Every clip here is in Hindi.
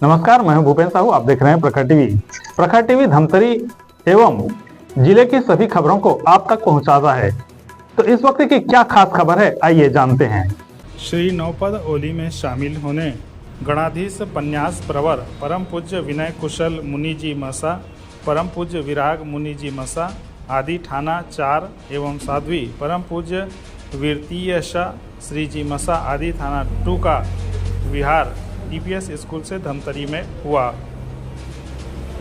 नमस्कार, मैं हूं भूपेन्द्र साहू। आप देख रहे हैं प्रखर टीवी। प्रखर टीवी धमतरी एवं जिले की सभी खबरों को आप तक पहुंचाता है। तो इस वक्त की क्या खास खबर है, आइए जानते हैं। श्री नौपद ओली में शामिल होने गणाधीश पन्यास प्रवर परम पूज्य विनय कुशल मुनि जी मसा, परम पूज्य विराग मुनि जी मसा आदि थाना 4 एवं साध्वी परम पूज्य वीरतीयशा श्री जी मसा आदि थाना 2 का विहार DPS स्कूल से धमतरी में हुआ।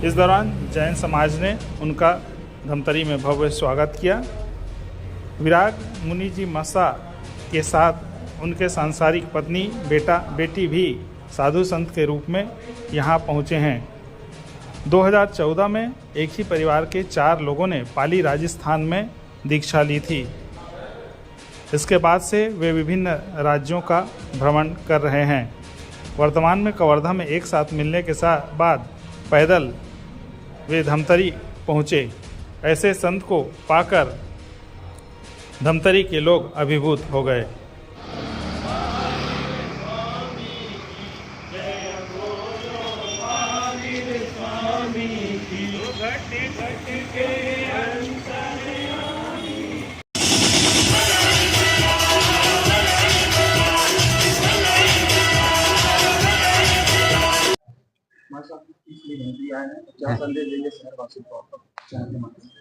इस दौरान जैन समाज ने उनका धमतरी में भव्य स्वागत किया। विराग मुनि जी मसा के साथ उनके सांसारिक पत्नी बेटी भी साधु संत के रूप में यहाँ पहुँचे हैं। 2014 में एक ही परिवार के 4 लोगों ने पाली राजस्थान में दीक्षा ली थी। इसके बाद से वे विभिन्न राज्यों का भ्रमण कर रहे हैं। वर्तमान में कवर्धा में एक साथ मिलने के बाद पैदल वे धमतरी पहुँचे। ऐसे संत को पाकर धमतरी के लोग अभिभूत हो गए। क्या संदेश देंगे शहरवासियों को आप चैनल के माध्यम से?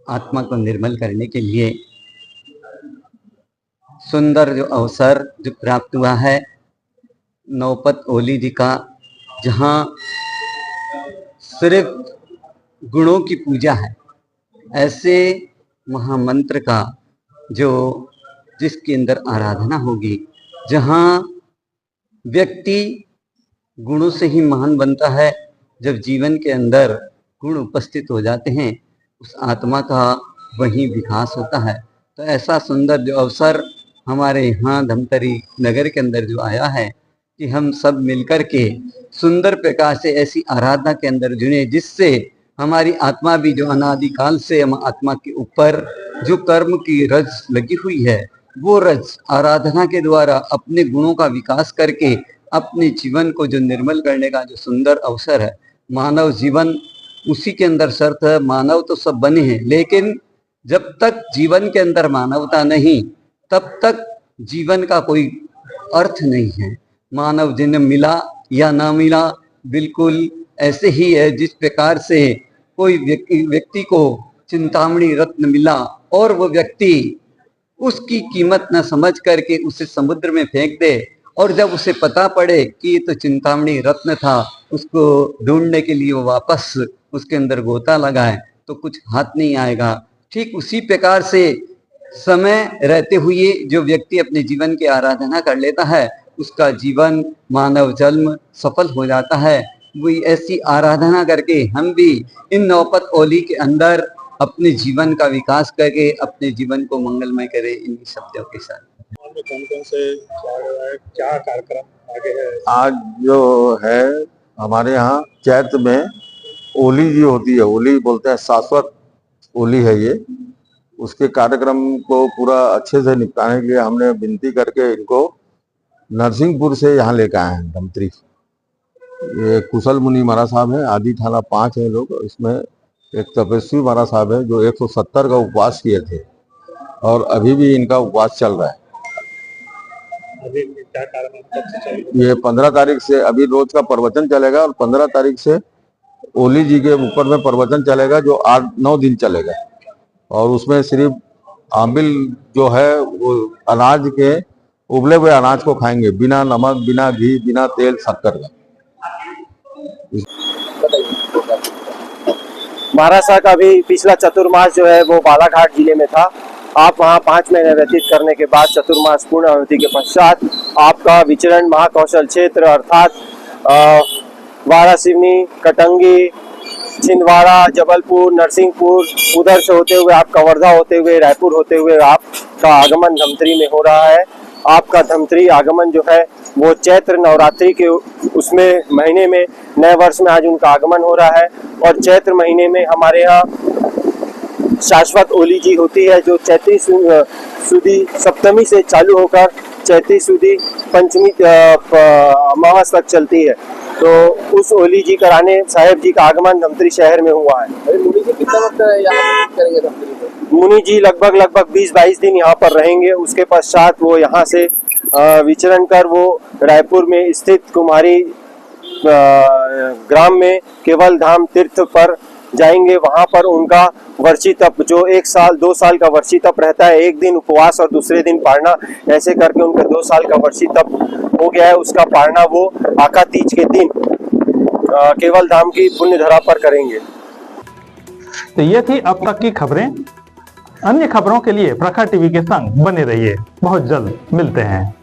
आत्मा को निर्मल करने के लिए सुंदर जो अवसर जो प्राप्त हुआ है नौपत ओली जी का, जहाँ सिर्फ गुणों की पूजा है, ऐसे महामंत्र का जो जिसके अंदर आराधना होगी, जहाँ व्यक्ति गुणों से ही महान बनता है। जब जीवन के अंदर गुण उपस्थित हो जाते हैं, उस आत्मा का वहीं विकास होता है। तो ऐसा सुंदर जो अवसर हमारे यहाँ धमतरी नगर के अंदर जो आया है कि हम सब मिलकर के सुंदर प्रकार से ऐसी आराधना के अंदर जुड़े, जिससे हमारी आत्मा भी जो अनादिकाल से हम आत्मा के ऊपर जो कर्म की रज लगी हुई है, वो रज आराधना के द्वारा अपने गुणों का विकास करके अपने जीवन को जो निर्मल करने का जो सुंदर अवसर है। मानव जीवन उसी के अंदर शर्त है। मानव तो सब बने हैं, लेकिन जब तक जीवन के अंदर मानवता नहीं, तब तक जीवन का कोई अर्थ नहीं है। मानव जन्म मिला या ना मिला, बिल्कुल ऐसे ही है जिस प्रकार से कोई व्यक्ति को चिंतामणि रत्न मिला और वो व्यक्ति उसकी कीमत न समझ करके उसे समुद्र में फेंक दे, और जब उसे पता पड़े कि ये तो चिंतामणि रत्न था, उसको ढूंढने के लिए वो वापस उसके अंदर गोता लगाए तो कुछ हाथ नहीं आएगा। ठीक उसी प्रकार से समय रहते हुए जो व्यक्ति अपने जीवन की आराधना कर लेता है, उसका जीवन मानव जन्म सफल हो जाता है। वही ऐसी आराधना करके हम भी इन नौपत ओली के अंदर अपने जीवन का विकास करके अपने जीवन को मंगलमय करें। इन शब्दों के साथ कौन से क्या कार्यक्रम आगे है? आज जो है हमारे यहाँ चैत्र में ओली जी होती है, ओली बोलते हैं, शाश्वत ओली है ये। उसके कार्यक्रम को पूरा अच्छे से निपटाने के लिए हमने विनती करके इनको नरसिंहपुर से यहाँ लेकर आए हैं धमतरी। ये कुशल मुनि महाराज साहब हैं, आदि थाना 5 है लोग। इसमें एक तपस्वी महाराज साहब है जो 170 का उपवास किए थे और अभी भी इनका उपवास चल रहा है। अभी क्या कारण? ये 15 तारीख से अभी रोज का प्रवचन चलेगा और 15 तारीख से ओली जी के ऊपर में प्रवचन चलेगा जो 8-9 दिन चलेगा। और उसमें सिर्फ आमिल जो है वो अनाज के उबले हुए अनाज को खाएंगे, बिना नमक, बिना घी, बिना तेल, शक्कर का। महाराज साहब का भी पिछला चतुर्मास जो है वो बालाघाट जिले में था। आप वहाँ 5 महीने व्यतीत करने के बाद चतुर्मास पूर्ण होने के पश्चात आपका विचरण महाकौशल क्षेत्र अर्थात वारासिवनी, कटंगी, छिंदवाड़ा, जबलपुर, नरसिंहपुर, उधर से होते हुए आप कवर्धा होते हुए रायपुर होते हुए आपका आगमन धमतरी में हो रहा है। आपका धमतरी आगमन जो है वो चैत्र नवरात्रि के उसमें महीने में नए वर्ष में आज उनका आगमन हो रहा है। और चैत्र महीने में हमारे यहाँ शाश्वत ओली जी होती है, जो चैती सुदी सप्तमी से चालू होकर चैती सुदी पंचमी अमावस तक चलती है। तो उस ओली जी कराने साहेब जी का आगमन धमतरी शहर में हुआ है। मुनि जी कितना वक्त यहाँ करेंगे धमतरी में? मुनि जी लगभग 20-22 दिन यहाँ पर रहेंगे। उसके पश्चात वो यहाँ से विचरण कर वो रायपुर में स्थित कुमारी ग्राम में केवल धाम तीर्थ पर जाएंगे। वहां पर उनका वर्षी तप, जो 1 साल 2 साल का वर्षी तप रहता है, एक दिन उपवास और दूसरे दिन पारना, ऐसे करके उनका 2 साल का वर्षी तप हो गया है। उसका पारना वो आका तीज के दिन केवल धाम की पुण्य धरा पर करेंगे। तो ये थी अब तक की खबरें। अन्य खबरों के लिए प्रखर टीवी के संग बने रहिए। बहुत जल्द मिलते हैं।